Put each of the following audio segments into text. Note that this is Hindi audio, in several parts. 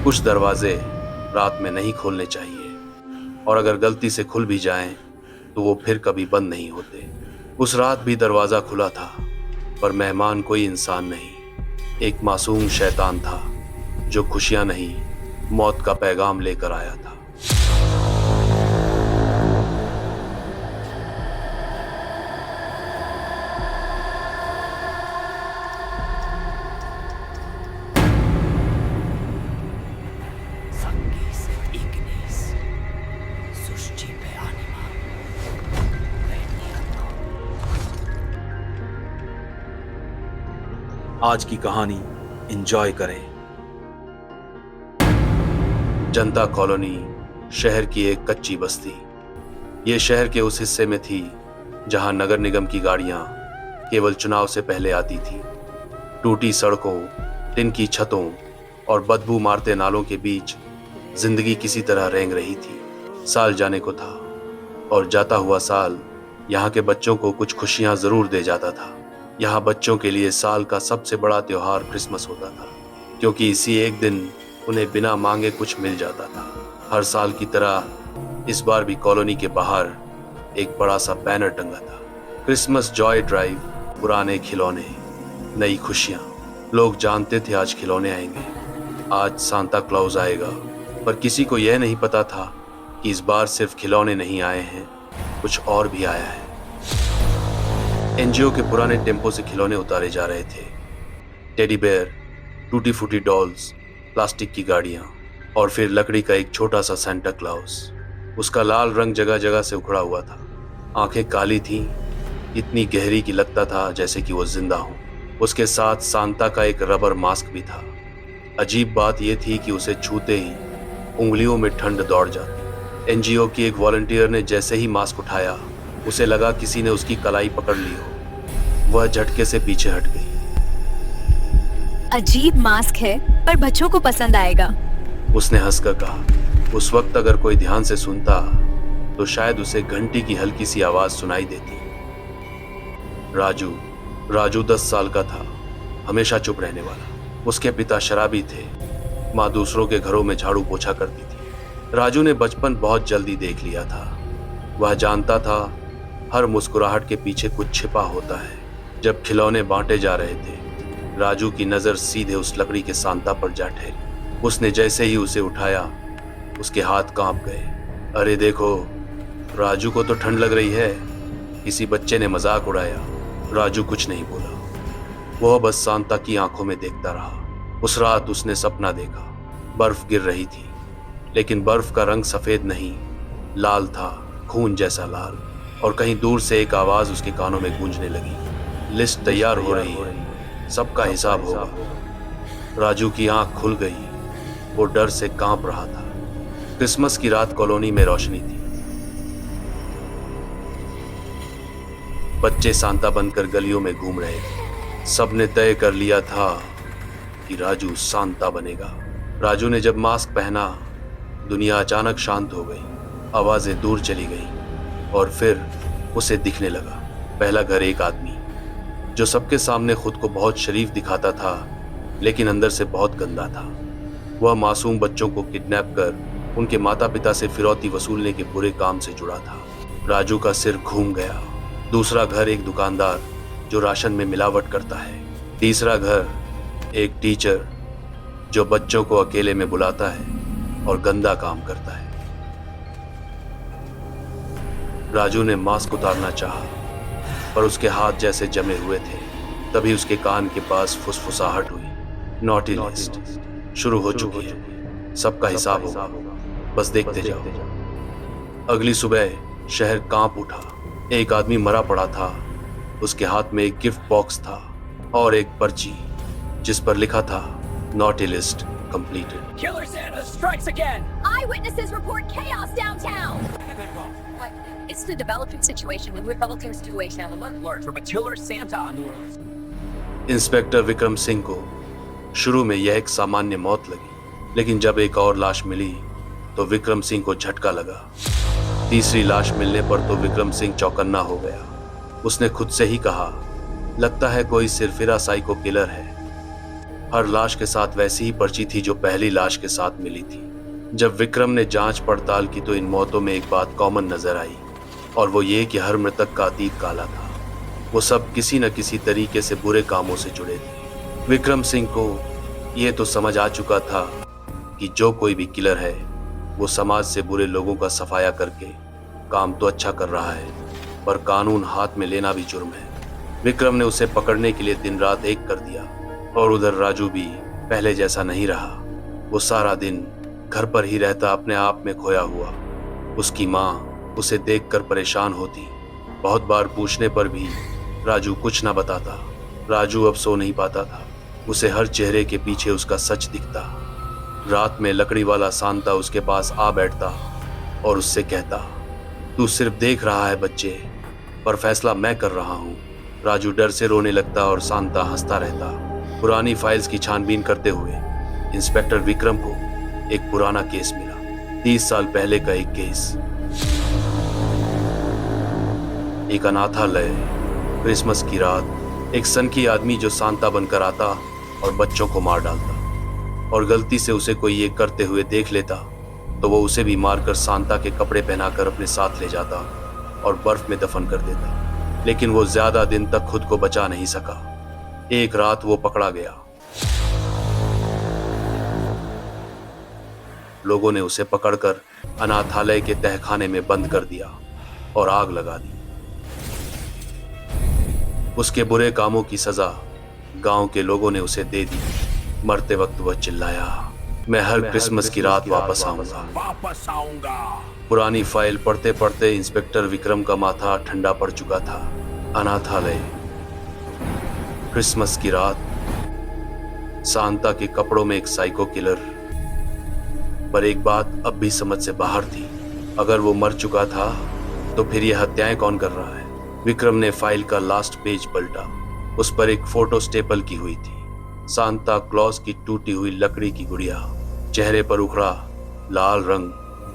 कुछ दरवाजे रात में नहीं खोलने चाहिए, और अगर गलती से खुल भी जाएं तो वो फिर कभी बंद नहीं होते। उस रात भी दरवाजा खुला था, पर मेहमान कोई इंसान नहीं, एक मासूम शैतान था जो खुशियां नहीं, मौत का पैगाम लेकर आया था। आज की कहानी एंजॉय करें। जनता कॉलोनी शहर की एक कच्ची बस्ती। ये शहर के उस हिस्से में थी जहां नगर निगम की गाड़ियां केवल चुनाव से पहले आती थी। टूटी सड़कों, टिन की छतों और बदबू मारते नालों के बीच जिंदगी किसी तरह रेंग रही थी। साल जाने को था, और जाता हुआ साल यहाँ के बच्चों को कुछ खुशियां जरूर दे जाता था। यहाँ बच्चों के लिए साल का सबसे बड़ा त्योहार क्रिसमस होता था, क्योंकि इसी एक दिन उन्हें बिना मांगे कुछ मिल जाता था। हर साल की तरह इस बार भी कॉलोनी के बाहर एक बड़ा सा बैनर टंगा था, क्रिसमस जॉय ड्राइव, पुराने खिलौने, नई खुशियां। लोग जानते थे आज खिलौने आएंगे, आज सांता क्लॉज आएगा, पर किसी को यह नहीं पता था कि इस बार सिर्फ खिलौने नहीं आए हैं, कुछ और भी आया है। एनजीओ के पुराने टेम्पो से खिलौने उतारे जा रहे थे। टेडी बेयर, टूटी फूटी डॉल्स, प्लास्टिक की गाड़ियां, और फिर लकड़ी का एक छोटा सा सेंटा क्लॉज। उसका लाल रंग जगह जगह से उखड़ा हुआ था, आंखें काली थीं, इतनी गहरी कि लगता था जैसे कि वो जिंदा हो। उसके साथ सांता का एक रबर मास्क भी था। अजीब बात यह थी कि उसे छूते ही उंगलियों में ठंड दौड़ जाती। एनजीओ की एक वॉलंटियर ने जैसे ही मास्क उठाया, उसे लगा किसी ने उसकी कलाई पकड़ ली हो। वह झटके से पीछे हट गई। अजीब मास्क है, पर बच्चों को पसंद आएगा, उसने हंसकर कहा। उस वक्त अगर कोई ध्यान से सुनता तो शायद उसे घंटी की हल्की सी आवाज सुनाई देती। राजू 10 साल का था, हमेशा चुप रहने वाला। उसके पिता शराबी थे, माँ दूसरों के घरों में झाड़ू पोछा करती थी। राजू ने बचपन बहुत जल्दी देख लिया था। वह जानता था हर मुस्कुराहट के पीछे कुछ छिपा होता है। जब खिलौने बांटे जा रहे थे, राजू की नजर सीधे उस लकड़ी के सांता पर जा ठहरी। उसने जैसे ही उसे उठाया, उसके हाथ कांप गए। अरे देखो, राजू को तो ठंड लग रही है, किसी बच्चे ने मजाक उड़ाया। राजू कुछ नहीं बोला, वह बस सांता की आंखों में देखता रहा। उस रात उसने सपना देखा, बर्फ गिर रही थी, लेकिन बर्फ का रंग सफेद नहीं, लाल था, खून जैसा लाल। और कहीं दूर से एक आवाज उसके कानों में गूंजने लगी, लिस्ट तैयार हो रही है, सबका हिसाब होगा। राजू की आंख खुल गई, वो डर से कांप रहा था। क्रिसमस की रात कॉलोनी में रोशनी थी। बच्चे सांता बनकर गलियों में घूम रहे थे। सबने तय कर लिया था कि राजू सांता बनेगा। राजू ने जब मास्क पहना, दुनिया अचानक शांत हो गई, आवाजें दूर चली गई, और फिर उसे दिखने लगा। पहला घर एक आदमी, जो सबके सामने खुद को बहुत शरीफ दिखाता था, लेकिन अंदर से बहुत गंदा था। वह मासूम बच्चों को किडनैप कर उनके माता पिता से फिरौती वसूलने के बुरे काम से जुड़ा था। राजू का सिर घूम गया। दूसरा घर एक दुकानदार, जो राशन में मिलावट करता है। तीसरा घर एक टीचर, जो बच्चों को अकेले में बुलाता है और गंदा काम करता है। राजू ने मास्क उतारना चाहा, पर उसके हाथ जैसे जमे हुए थे। तभी उसके कान के पास फुसफुसाहट हुई, नॉटी लिस्ट शुरू हो चुकी है, सबका हिसाब होगा, बस देखते जाओ। अगली सुबह शहर कांप उठा। एक आदमी मरा पड़ा था, उसके हाथ में एक गिफ्ट बॉक्स था और एक पर्ची जिस पर लिखा था, naughty list completed. Killer Santa strikes again! Eyewitnesses report chaos downtown! It's the developing situation. We're developing situation. Alert from a killer Santa on the loose. Inspector Vikram Singh को शुरू में यह एक सामान्य मौत लगी, लेकिन जब एक और लाश मिली तो विक्रम सिंह को झटका लगा। तीसरी लाश मिलने पर तो विक्रम सिंह चौकन्ना हो गया। उसने खुद से ही कहा, लगता है कोई सिरफिरा साइको किलर है। हर लाश के साथ वैसी ही पर्ची थी जो पहली लाश के साथ मिली थी। जब विक्रम ने जांच पड़ताल की तो इन मौतों में एक बात कॉमन नजर आई, और वो ये कि हर मृतक का अतीत काला था। वो सब किसी न किसी तरीके से बुरे कामों से जुड़े थे। विक्रम सिंह को ये तो समझ आ चुका था कि जो कोई भी किलर है वो समाज से बुरे लोगों का सफाया करके काम तो अच्छा कर रहा है, पर कानून हाथ में लेना भी जुर्म है। विक्रम ने उसे पकड़ने के लिए दिन रात एक कर दिया, और उधर राजू भी पहले जैसा नहीं रहा। वो सारा दिन घर पर ही रहता, अपने आप में खोया हुआ। उसकी माँ उसे देखकर परेशान होती। बहुत बार पूछने पर भी राजू कुछ ना बताता। राजू अब सो नहीं पाता था। उसे हर चेहरे के पीछे उसका सच दिखता। रात में लकड़ी वाला सांता उसके पास आ बैठता और उससे कहता, तू सिर्फ देख रहा है बच्चे, पर फैसला मैं कर रहा हूँ। राजू डर से रोने लगता और सांता हंसता रहता। पुरानी फाइल्स की छानबीन करते हुए इंस्पेक्टर विक्रम को एक पुराना केस मिला। 30 साल पहले का एक केस। एक अनाथालय, क्रिसमस की रात। एक सनकी आदमी जो सांता बनकर आता और बच्चों को मार डालता, और गलती से उसे कोई ये करते हुए देख लेता तो वो उसे भी मारकर सांता के कपड़े पहनाकर अपने साथ ले जाता और बर्फ में दफन कर देता। लेकिन वो ज्यादा दिन तक खुद को बचा नहीं सका। एक रात वो पकड़ा गया। लोगों ने उसे पकड़कर अनाथालय के तहखाने में बंद कर दिया और आग लगा दी। उसके बुरे कामों की सजा गांव के लोगों ने उसे दे दी। मरते वक्त वह चिल्लाया, मैं हर क्रिसमस की रात वापस आऊंगा। पुरानी फाइल पढ़ते पढ़ते इंस्पेक्टर विक्रम का माथा ठंडा पड़ चुका था। अनाथालय, क्रिसमस की रात, सांता के कपड़ों में एक साइको किलर। पर एक बात अब भी समझ से बाहर थी। अगर वो मर चुका था तो फिर ये हत्याएं कौन कर रहा है? विक्रम ने फाइल का लास्ट पेज पलटा। उस पर एक फोटो स्टेपल की हुई थी। सांता क्लॉज की टूटी हुई लकड़ी की गुड़िया, चेहरे पर उखड़ा लाल रंग,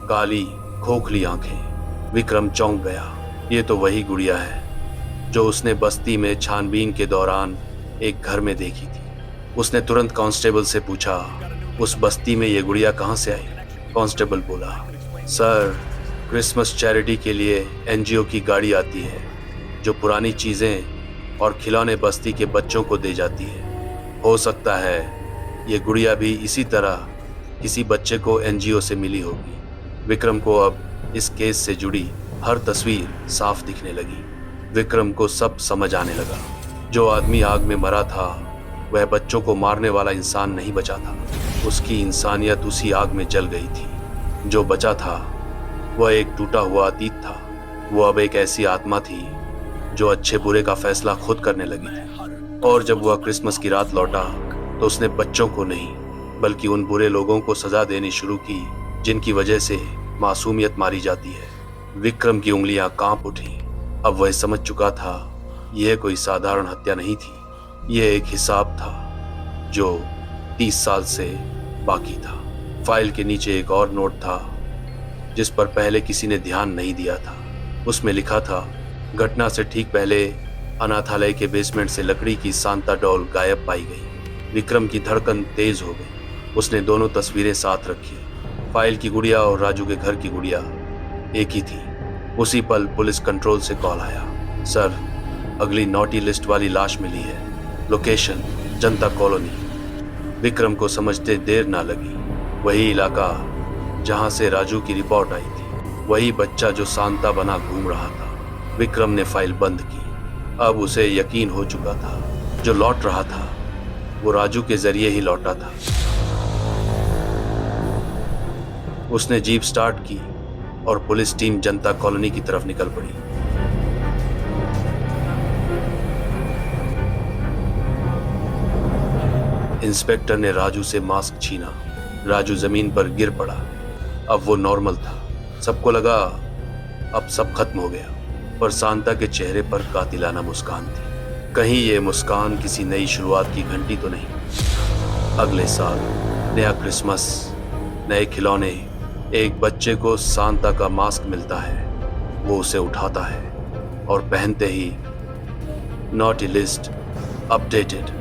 काली खोखली आंखें। विक्रम चौंक गया। ये तो वही गुड़िया है जो उसने बस्ती में छानबीन के दौरान एक घर में देखी थी। उसने तुरंत कांस्टेबल से पूछा, उस बस्ती में ये गुड़िया कहां से आई? कांस्टेबल बोला, सर, क्रिसमस चैरिटी के लिए एनजीओ की गाड़ी आती है जो पुरानी चीजें और खिलौने बस्ती के बच्चों को दे जाती है। हो सकता है ये गुड़िया भी इसी तरह किसी बच्चे को एनजीओ से मिली होगी। विक्रम को अब इस केस से जुड़ी हर तस्वीर साफ दिखने लगी। विक्रम को सब समझ आने लगा। जो आदमी आग में मरा था वह बच्चों को मारने वाला इंसान नहीं बचा था। उसकी इंसानियत उसी आग में जल गई थी। जो बचा था वह एक टूटा हुआ अतीत था। वो अब एक ऐसी आत्मा थी जो अच्छे बुरे का फैसला खुद करने लगी थी। और जब वह क्रिसमस की रात लौटा तो उसने बच्चों को नहीं बल्कि उन बुरे लोगों को सजा देनी शुरू की जिनकी वजह से मासूमियत मारी जाती है। विक्रम की उंगलियां कांप उठी। अब वह समझ चुका था यह कोई साधारण हत्या नहीं थी। यह एक हिसाब था जो 30 साल से बाकी था। फाइल के नीचे एक और नोट था जिस पर पहले किसी ने ध्यान नहीं दिया था। उसमें लिखा था, घटना से ठीक पहले अनाथालय के बेसमेंट से लकड़ी की सांता डॉल गायब पाई गई। विक्रम की धड़कन तेज हो गई। उसने दोनों तस्वीरें साथ रखी। फाइल की गुड़िया और राजू के घर की गुड़िया एक ही थी। उसी पल पुलिस कंट्रोल से कॉल आया, सर, अगली नॉटी लिस्ट वाली लाश मिली है। लोकेशन जनता कॉलोनी। विक्रम को समझते देर ना लगी। वही इलाका जहां से राजू की रिपोर्ट आई थी, वही बच्चा जो सांता बना घूम रहा था। विक्रम ने फाइल बंद की। अब उसे यकीन हो चुका था जो लौट रहा था वो राजू के जरिए ही लौटा था। उसने जीप स्टार्ट की और पुलिस टीम जनता कॉलोनी की तरफ निकल पड़ी। इंस्पेक्टर ने राजू से मास्क छीना। राजू जमीन पर गिर पड़ा। अब वो नॉर्मल था। सबको लगा अब सब खत्म हो गया, पर सांता के चेहरे पर कातिलाना मुस्कान थी। कहीं ये मुस्कान किसी नई शुरुआत की घंटी तो नहीं? अगले साल नया क्रिसमस, नए खिलौने। एक बच्चे को सांता का मास्क मिलता है। वो उसे उठाता है और पहनते ही नॉटी लिस्ट अपडेटेड।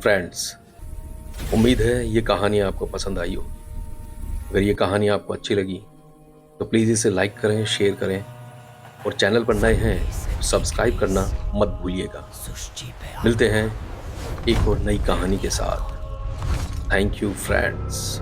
फ्रेंड्स, उम्मीद है ये कहानी आपको पसंद आई होगी। अगर ये कहानी आपको अच्छी लगी तो प्लीज़ इसे लाइक करें, शेयर करें और चैनल पर नए हैं तो सब्सक्राइब करना मत भूलिएगा। मिलते हैं एक और नई कहानी के साथ। Thank you friends.